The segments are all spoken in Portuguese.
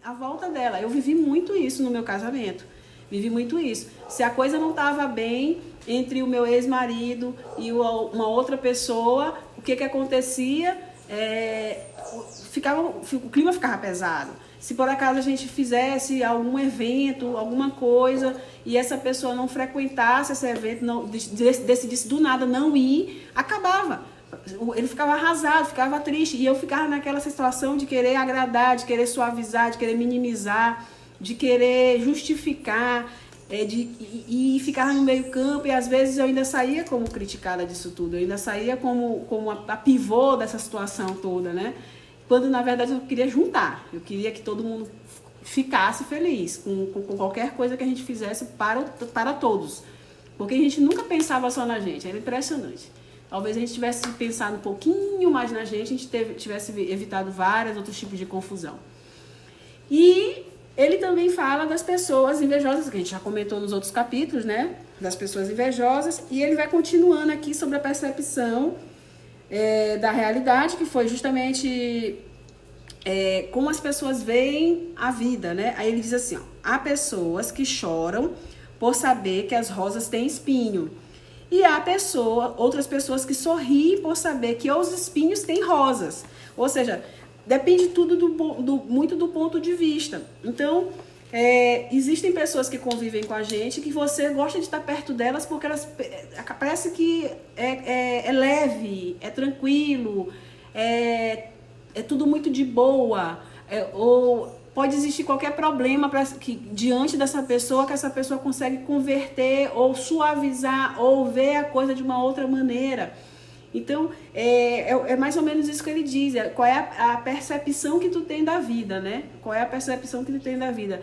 à volta dela. Eu vivi muito isso no meu casamento. Vivi muito isso. Se a coisa não estava bem entre o meu ex-marido e uma outra pessoa, o que acontecia? O clima ficava pesado. Se por acaso a gente fizesse algum evento, alguma coisa, e essa pessoa não frequentasse esse evento, decidisse do nada não ir, acabava. Ele ficava arrasado, ficava triste, e eu ficava naquela situação de querer agradar, de querer suavizar, de querer minimizar, de querer justificar, e ficava no meio campo, e às vezes eu ainda saía como criticada disso tudo, eu ainda saía como a pivô dessa situação toda, né? Quando na verdade eu queria juntar, eu queria que todo mundo ficasse feliz com qualquer coisa que a gente fizesse para todos, porque a gente nunca pensava só na gente, era impressionante. Talvez a gente tivesse pensado um pouquinho mais na gente, a gente tivesse evitado vários outros tipos de confusão. E ele também fala das pessoas invejosas, que a gente já comentou nos outros capítulos, né? Das pessoas invejosas. E ele vai continuando aqui sobre a percepção da realidade, que foi justamente como as pessoas veem a vida, né? Aí ele diz assim, ó, há pessoas que choram por saber que as rosas têm espinho. E há outras pessoas que sorriem por saber que os espinhos têm rosas. Ou seja, depende tudo muito do ponto de vista. Então, existem pessoas que convivem com a gente que você gosta de estar perto delas porque elas parece que é leve, é tranquilo, é tudo muito de boa, ou pode existir qualquer problema diante dessa pessoa que essa pessoa consegue converter ou suavizar ou ver a coisa de uma outra maneira. Então, é mais ou menos isso que ele diz. Qual é a percepção que tu tem da vida, né? Qual é a percepção que tu tem da vida?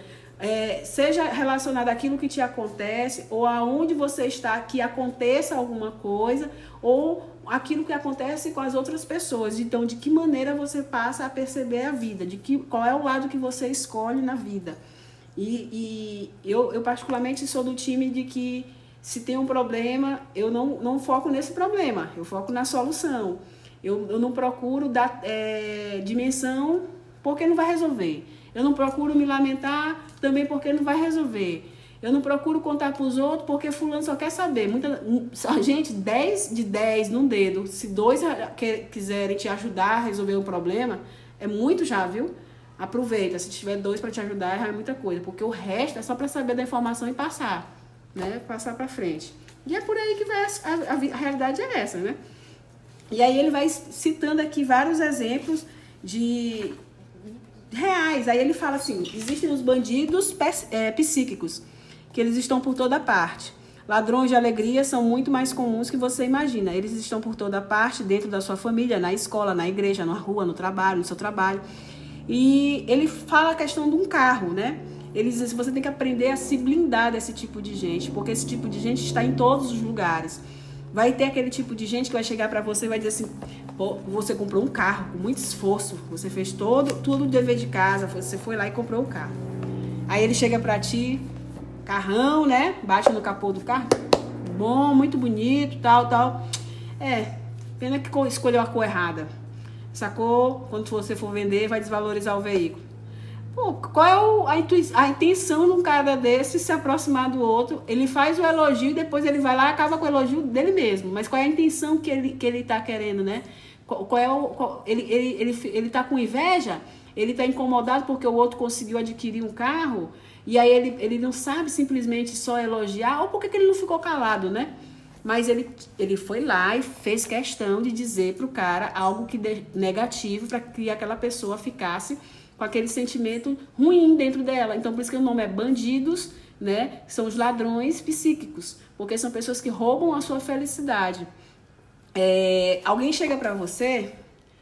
Seja relacionada àquilo que te acontece, ou aonde você está que aconteça alguma coisa, ou aquilo que acontece com as outras pessoas. Então, de que maneira você passa a perceber a vida? Qual é o lado que você escolhe na vida? E eu particularmente sou do time de que se tem um problema, eu não foco nesse problema, eu foco na solução. Eu não procuro dar dimensão porque não vai resolver. Eu não procuro me lamentar também porque não vai resolver. Eu não procuro contar para os outros porque fulano só quer saber. Gente, 10 de 10 num dedo. Se 2 quiserem te ajudar a resolver o problema, é muito já, viu? Aproveita. Se tiver 2 para te ajudar, já é muita coisa. Porque o resto é só para saber da informação e passar. Né? Passar para frente. E é por aí que vai a realidade é essa, né? E aí ele vai citando aqui vários exemplos de reais. Aí ele fala assim, existem os bandidos psíquicos, que eles estão por toda parte. Ladrões de alegria são muito mais comuns que você imagina. Eles estão por toda parte, dentro da sua família, na escola, na igreja, na rua, no trabalho, no seu trabalho. E ele fala a questão de um carro, né? Ele diz assim, você tem que aprender a se blindar desse tipo de gente, porque esse tipo de gente está em todos os lugares. Vai ter aquele tipo de gente que vai chegar para você e vai dizer assim, pô, você comprou um carro com muito esforço, você fez tudo o dever de casa, você foi lá e comprou o carro. Aí ele chega para ti, carrão, né? Bate no capô do carro, bom, muito bonito, tal. Pena que escolheu a cor errada. Essa cor, quando você for vender, vai desvalorizar o veículo. Pô, qual é a intenção de um cara desse se aproximar do outro? Ele faz o elogio e depois ele vai lá e acaba com o elogio dele mesmo. Mas qual é a intenção que ele tá querendo, né? Ele tá com inveja? Ele tá incomodado porque o outro conseguiu adquirir um carro? E aí ele não sabe simplesmente só elogiar? Ou por que ele não ficou calado, né? Mas ele foi lá e fez questão de dizer pro cara algo negativo para que aquela pessoa ficasse com aquele sentimento ruim dentro dela. Então, por isso que o nome é bandidos, né? São os ladrões psíquicos, porque são pessoas que roubam a sua felicidade. Alguém chega pra você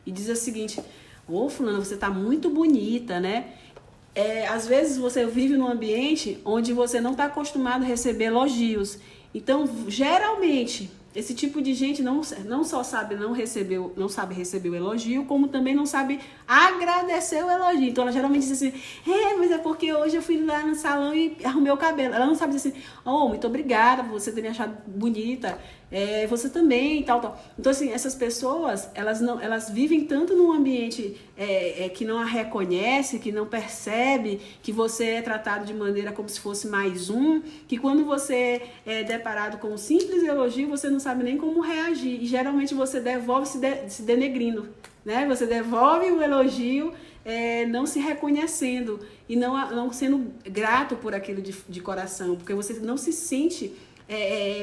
e diz o seguinte, ô fulana, você tá muito bonita, né? Às vezes você vive num ambiente onde você não está acostumado a receber elogios. Então, geralmente, esse tipo de gente não só sabe não sabe receber o elogio, como também não sabe agradecer o elogio. Então ela geralmente diz assim, mas é porque hoje eu fui lá no salão e arrumei o cabelo. Ela não sabe dizer assim, muito obrigada por você ter me achado bonita. você também, tal, tal. Então, assim, essas pessoas, elas vivem tanto num ambiente que não a reconhece, que não percebe que você é tratado de maneira como se fosse mais um, que quando você é deparado com um simples elogio, você não sabe nem como reagir. E geralmente você devolve se denegrindo, né? Você devolve o elogio não se reconhecendo e não sendo grato por aquilo de coração, porque você não se sente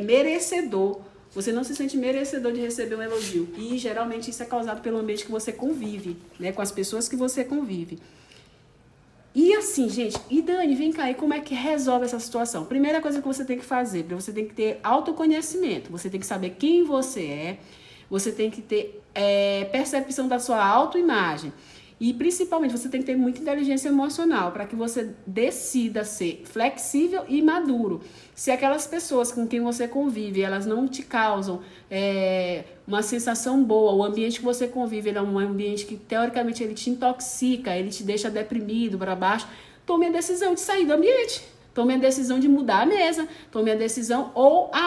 merecedor. Você não se sente merecedor de receber um elogio. E geralmente isso é causado pelo ambiente que você convive, né? Com as pessoas que você convive. E assim, gente, e Dani, vem cá, e como é que resolve essa situação? Primeira coisa que você tem que fazer, você tem que ter autoconhecimento, você tem que saber quem você é, você tem que ter percepção da sua autoimagem. E principalmente você tem que ter muita inteligência emocional para que você decida ser flexível e maduro. Se aquelas pessoas com quem você convive, elas não te causam uma sensação boa, o ambiente que você convive ele é um ambiente que teoricamente ele te intoxica, ele te deixa deprimido, para baixo, tome a decisão de sair do ambiente. Tome a decisão de mudar a mesa, tome a decisão,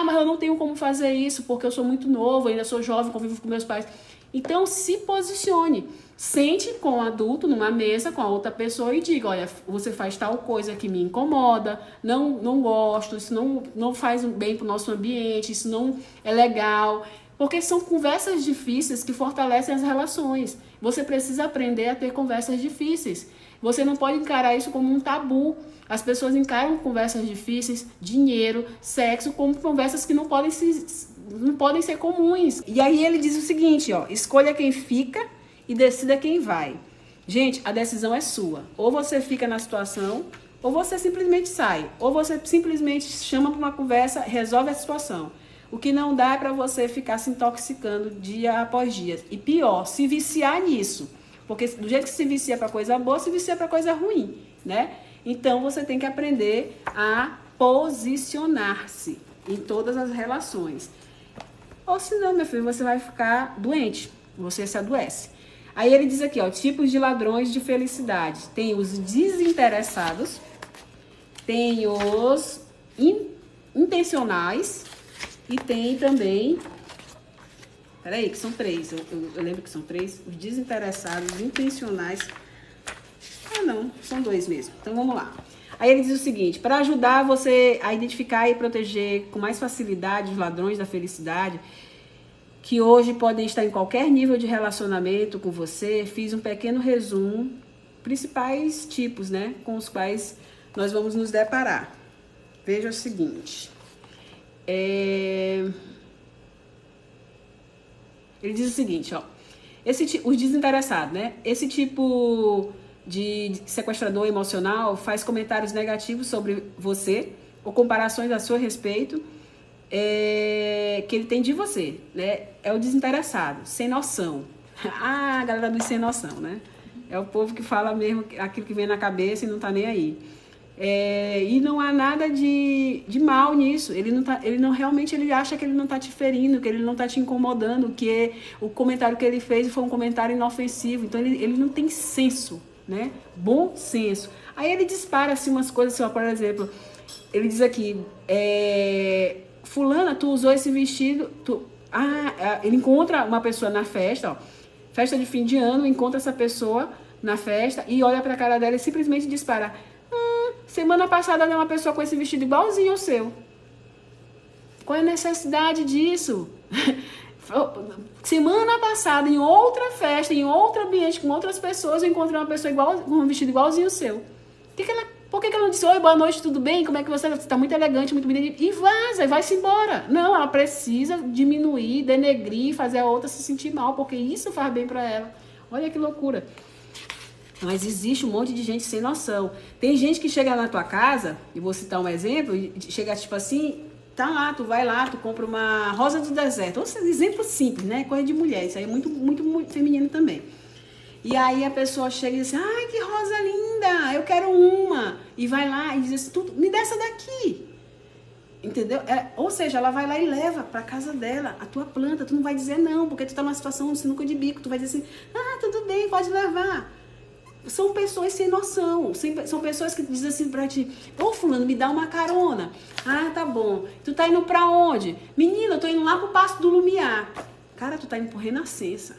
mas eu não tenho como fazer isso porque eu sou muito novo, ainda sou jovem, convivo com meus pais. Então se posicione. Sente com o adulto numa mesa com a outra pessoa e diga, olha, você faz tal coisa que me incomoda, não gosto, isso não faz bem para o nosso ambiente, isso não é legal. Porque são conversas difíceis que fortalecem as relações. Você precisa aprender a ter conversas difíceis. Você não pode encarar isso como um tabu. As pessoas encaram conversas difíceis, dinheiro, sexo, como conversas que não podem ser comuns. E aí ele diz o seguinte, ó, escolha quem fica e decida quem vai. Gente, a decisão é sua. Ou você fica na situação, ou você simplesmente sai. Ou você simplesmente chama para uma conversa, resolve a situação. O que não dá é para você ficar se intoxicando dia após dia. E pior, se viciar nisso. Porque do jeito que se vicia para coisa boa, se vicia para coisa ruim, né? Então você tem que aprender a posicionar-se em todas as relações. Ou senão, meu filho, você vai ficar doente. Você se adoece. Aí ele diz aqui, ó, tipos de ladrões de felicidade. Tem os desinteressados, tem os intencionais e tem também... Peraí, que são três. Eu lembro que são três. Os desinteressados, os intencionais... Ah, não, são dois mesmo. Então vamos lá. Aí ele diz o seguinte, para ajudar você a identificar e proteger com mais facilidade os ladrões da felicidade, que hoje podem estar em qualquer nível de relacionamento com você, fiz um pequeno resumo, principais tipos, né, com os quais nós vamos nos deparar. Veja o seguinte, ele diz o seguinte, ó, os desinteressados, né, esse tipo de sequestrador emocional faz comentários negativos sobre você ou comparações a seu respeito, que ele tem de você, né? É o desinteressado, sem noção. A galera do sem noção, né? É o povo que fala mesmo aquilo que vem na cabeça e não tá nem aí. E não há nada de mal nisso. Realmente ele acha que ele não tá te ferindo, que ele não tá te incomodando, que o comentário que ele fez foi um comentário inofensivo. Então ele não tem senso, né? Bom senso. Aí ele dispara assim umas coisas, assim, ó, por exemplo, ele diz aqui, fulana, tu usou esse vestido, ele encontra uma pessoa na festa, ó, festa de fim de ano, encontra essa pessoa na festa e olha pra cara dela e simplesmente dispara, semana passada era uma pessoa com esse vestido igualzinho ao seu. Qual é a necessidade disso? Semana passada, em outra festa, em outro ambiente, com outras pessoas, eu encontrei uma pessoa com um vestido igualzinho ao seu. Por que ela não disse, oi, boa noite, tudo bem? Como é que você está? Você está muito elegante, muito bonita. E vaza, e vai-se embora. Não, ela precisa diminuir, denegrir, fazer a outra se sentir mal, porque isso faz bem para ela. Olha que loucura. Mas existe um monte de gente sem noção. Tem gente que chega na tua casa, e vou citar um exemplo, chega tipo assim, tá lá, tu vai lá, tu compra uma rosa do deserto. Ou seja, exemplo simples, né? Coisa de mulher, isso aí é muito, muito, muito feminino também. E aí a pessoa chega e diz assim, ai, que rosa linda, eu quero uma. E vai lá e diz assim, me dá essa daqui. Entendeu? Ou seja, ela vai lá e leva pra casa dela a tua planta. Tu não vai dizer não, porque tu tá numa situação de sinuca de bico. Tu vai dizer assim, tudo bem, pode levar. são pessoas sem noção, são pessoas que dizem assim pra ti, ô fulano, me dá uma carona. Ah, tá bom. Tu tá indo pra onde? Menina, eu tô indo lá pro Paço do Lumiar. Cara, tu tá indo pro Renascença.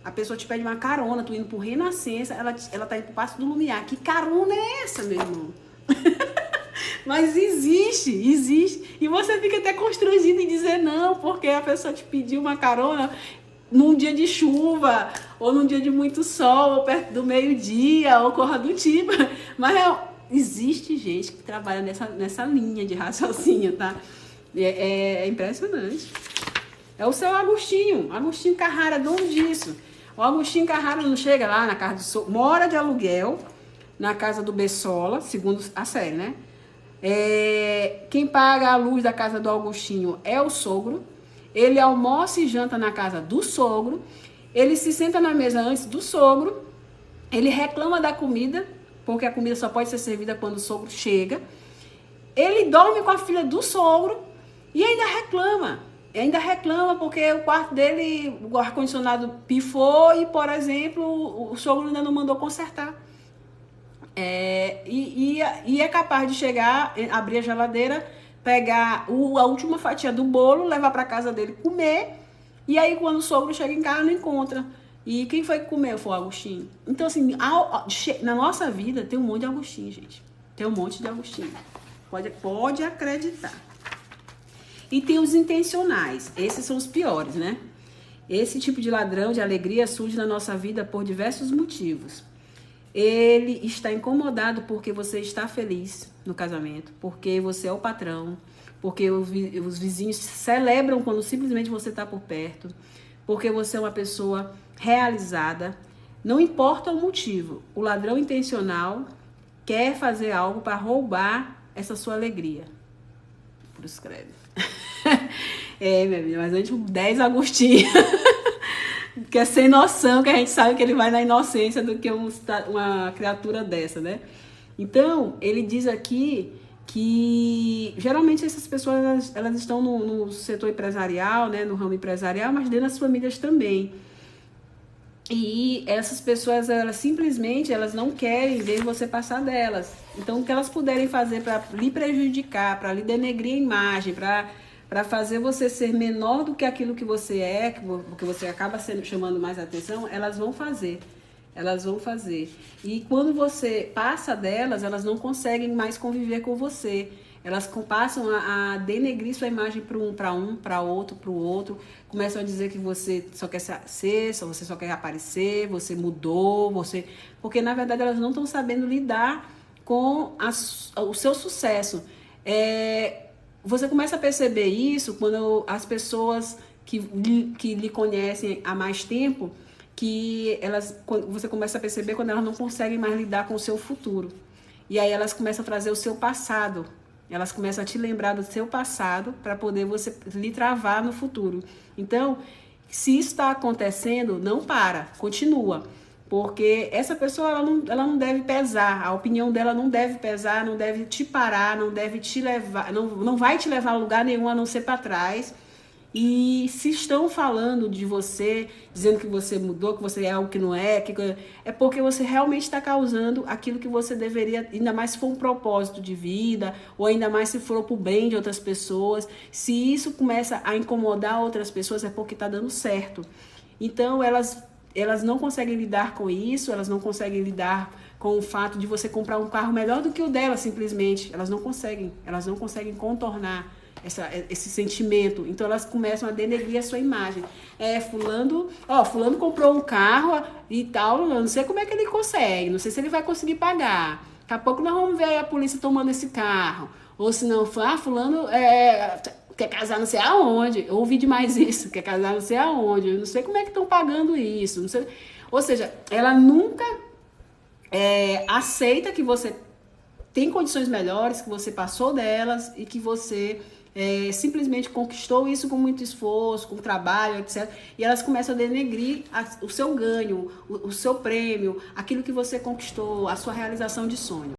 A pessoa te pede uma carona, tu indo pro Renascença, ela tá indo pro Paço do Lumiar. Que carona é essa, meu irmão? Mas existe. E você fica até constrangido em dizer não, porque a pessoa te pediu uma carona num dia de chuva, ou num dia de muito sol, ou perto do meio-dia, ou corra do tipo. Mas existe gente que trabalha nessa linha de raciocínio, tá? É impressionante. É o seu Agostinho Carrara, dono disso. O Agostinho Carrara não chega lá na casa do sogro, mora de aluguel na casa do Bessola, segundo a série, né? Quem paga a luz da casa do Agostinho é o sogro. Ele almoça e janta na casa do sogro. Ele se senta na mesa antes do sogro. Ele reclama da comida, porque a comida só pode ser servida quando o sogro chega. Ele dorme com a filha do sogro e ainda reclama. Porque o quarto dele, o ar-condicionado pifou e, por exemplo, o sogro ainda não mandou consertar. E é capaz de chegar, abrir a geladeira, pegar a última fatia do bolo, levar para casa dele comer, e aí quando o sogro chega em casa não encontra. E quem foi que comeu? Foi o Agostinho. Então assim, na nossa vida tem um monte de Agostinho, gente. Tem um monte de Agostinho. Pode acreditar. E tem os intencionais. Esses são os piores, né? Esse tipo de ladrão de alegria surge na nossa vida por diversos motivos. Ele está incomodado porque você está feliz no casamento, porque você é o patrão, porque os vizinhos celebram quando simplesmente você está por perto, porque você é uma pessoa realizada. Não importa o motivo, o ladrão intencional quer fazer algo para roubar essa sua alegria. Por escreve. Minha amiga, mas antes 10 Agostinho. Que é sem noção, que a gente sabe que ele vai na inocência do que uma criatura dessa, né? Então, ele diz aqui que geralmente essas pessoas elas estão no setor empresarial, né, no ramo empresarial, mas dentro das famílias também. E essas pessoas, elas simplesmente não querem ver você passar delas. Então, o que elas puderem fazer para lhe prejudicar, para lhe denegrir a imagem, para fazer você ser menor do que aquilo que você é, que você acaba chamando mais atenção, elas vão fazer. E quando você passa delas, elas não conseguem mais conviver com você. Elas passam a denegrir sua imagem para outro. Começam a dizer que você só quer você só quer aparecer, você mudou, porque na verdade elas não estão sabendo lidar com o seu sucesso. Você começa a perceber isso quando as pessoas que lhe conhecem há mais tempo, você começa a perceber quando elas não conseguem mais lidar com o seu futuro. E aí elas começam a trazer o seu passado. Elas começam a te lembrar do seu passado para poder você lhe travar no futuro. Então, se isso está acontecendo, não para, continua. Porque essa pessoa ela não deve pesar, a opinião dela não deve pesar, não deve te parar, não deve te levar, não vai te levar a lugar nenhum a não ser para trás. E se estão falando de você, dizendo que você mudou, que você é algo que não é, é porque você realmente está causando aquilo que você deveria, ainda mais se for um propósito de vida, ou ainda mais se for para o bem de outras pessoas. Se isso começa a incomodar outras pessoas, é porque está dando certo. Então, elas não conseguem lidar com isso, elas não conseguem lidar com o fato de você comprar um carro melhor do que o dela, simplesmente. Elas não conseguem contornar esse sentimento. Então elas começam a denegrir a sua imagem. Fulano comprou um carro e tal, eu não sei como é que ele consegue, não sei se ele vai conseguir pagar. Daqui a pouco nós vamos ver a polícia tomando esse carro. Ou se não, fulano quer casar não sei aonde. Eu ouvi demais isso, quer casar não sei aonde. Eu não sei como é que estão pagando isso. Não sei. Ou seja, ela nunca aceita que você tem condições melhores, que você passou delas e que você simplesmente conquistou isso com muito esforço, com trabalho, etc. E elas começam a denegrir o seu ganho, o seu prêmio, aquilo que você conquistou, a sua realização de sonho.